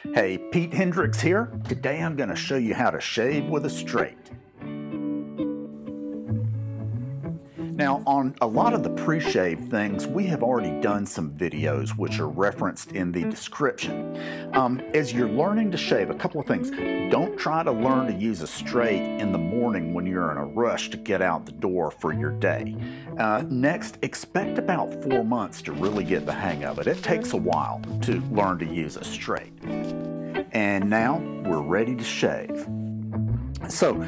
Hey, Pete Hendrix here. Today I'm going to show you how to shave with a straight. Now, on a lot of the pre-shave things, we have already done some videos which are referenced in the description. As you're learning to shave, a couple of things. Don't try to learn to use a straight in the morning when you're in a rush to get out the door for your day. Next, expect about 4 months to really get the hang of it. It takes a while to learn to use a straight. And now we're ready to shave. So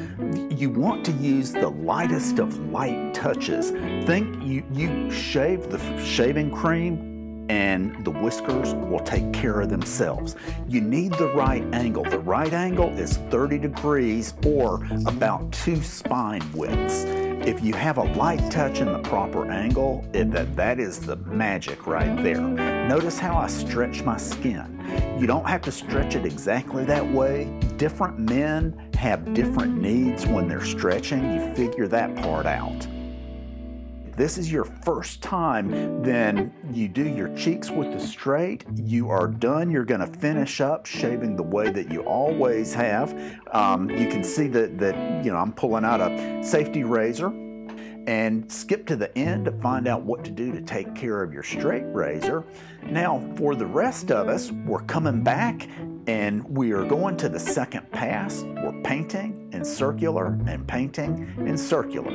you want to use the lightest of light touches. Think you shave the shaving cream and the whiskers will take care of themselves. You need the right angle. The right angle is 30 degrees or about 2 spine widths. If you have a light touch in the proper angle, that is the magic right there. Notice how I stretch my skin. You don't have to stretch it exactly that way. Different men have different needs when they're stretching. You figure that part out. If this is your first time, then you do your cheeks with the straight. You are done. You're going to finish up shaving the way that you always have. You can see that I'm pulling out a safety razor. And skip to the end to find out what to do to take care of your straight razor. Now, for the rest of us, we're coming back and we are going to the second pass. We're painting in circular and painting in circular.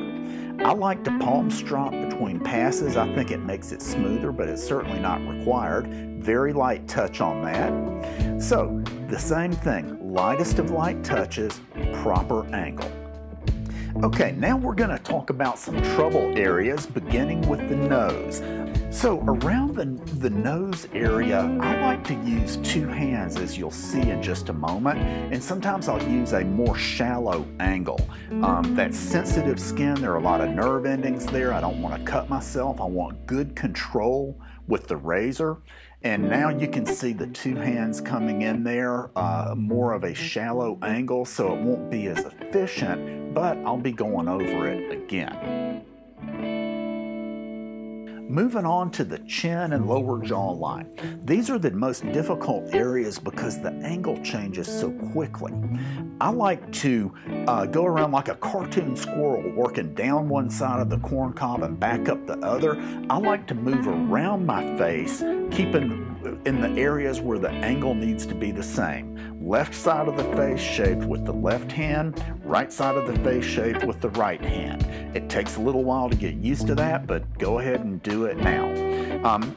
I like to palm strop between passes. I think it makes it smoother, but it's certainly not required. Very light touch on that. So, the same thing, lightest of light touches, proper angle. Okay, now we're going to talk about some trouble areas, beginning with the nose. So around the nose area, I like to use 2 hands, as you'll see in just a moment, and sometimes I'll use a more shallow angle. That sensitive skin, there are a lot of nerve endings there. I don't want to cut myself. I want good control with the razor. And now you can see the 2 hands coming in there, more of a shallow angle, so it won't be as efficient, but I'll be going over it again. Moving on to the chin and lower jawline. These are the most difficult areas because the angle changes so quickly. I like to go around like a cartoon squirrel, working down one side of the corn cob and back up the other. I like to move around my face, keeping in the areas where the angle needs to be the same. Left side of the face shaved with the left hand, right side of the face shaved with the right hand. It takes a little while to get used to that, but go ahead and do it now.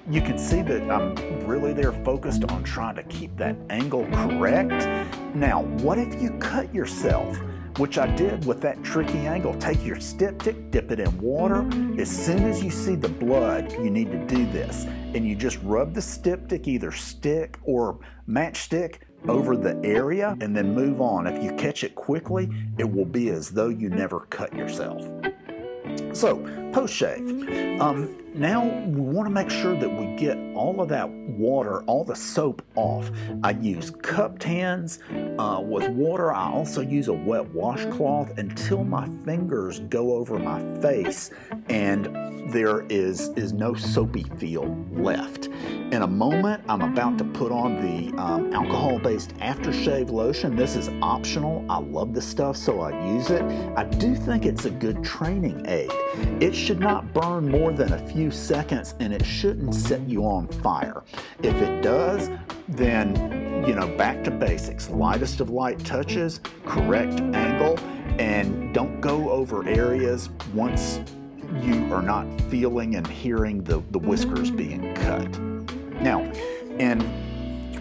You can see that I'm really there focused on trying to keep that angle correct. Now, what if you cut yourself? Which I did with that tricky angle. Take your styptic, dip it in water. As soon as you see the blood, you need to do this. And you just rub the styptic, either stick or matchstick, over the area and then move on. If you catch it quickly, it will be as though you never cut yourself. So, post-shave. Now we want to make sure that we get all of that water, all the soap off. I use cupped hands with water. I also use a wet washcloth until my fingers go over my face and there is no soapy feel left. In a moment, I'm about to put on the alcohol-based aftershave lotion. This is optional. I love this stuff, so I use it. I do think it's a good training aid. It should not burn more than a few seconds, and it shouldn't set you on fire. If it does, then, back to basics. Lightest of light touches, correct angle, and don't go over areas once you are not feeling and hearing the whiskers being cut. Now, and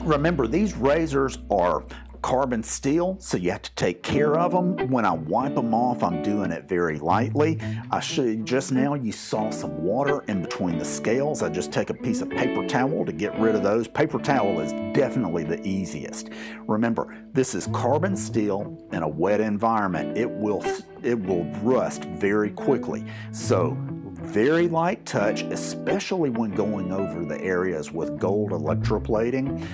remember, these razors are carbon steel, so you have to take care of them. When I wipe them off, I'm doing it very lightly. I showed you just now, you saw some water in between the scales. I just take a piece of paper towel to get rid of those. Paper towel is definitely the easiest. Remember, this is carbon steel in a wet environment. It will rust very quickly. So very light touch, especially when going over the areas with gold electroplating,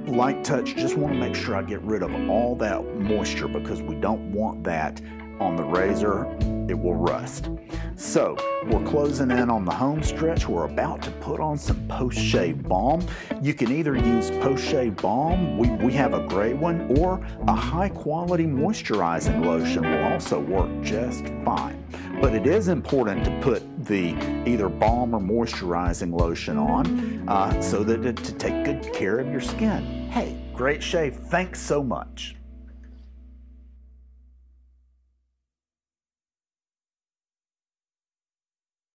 light touch. Just want to make sure I get rid of all that moisture because we don't want that on the razor, it will rust. So we're closing in on the home stretch. We're about to put on some post-shave balm. You can either use post-shave balm, we have a gray one, or a high-quality moisturizing lotion will also work just fine. But it is important to put the either balm or moisturizing lotion on so that to take good care of your skin. Hey, great shave. Thanks so much.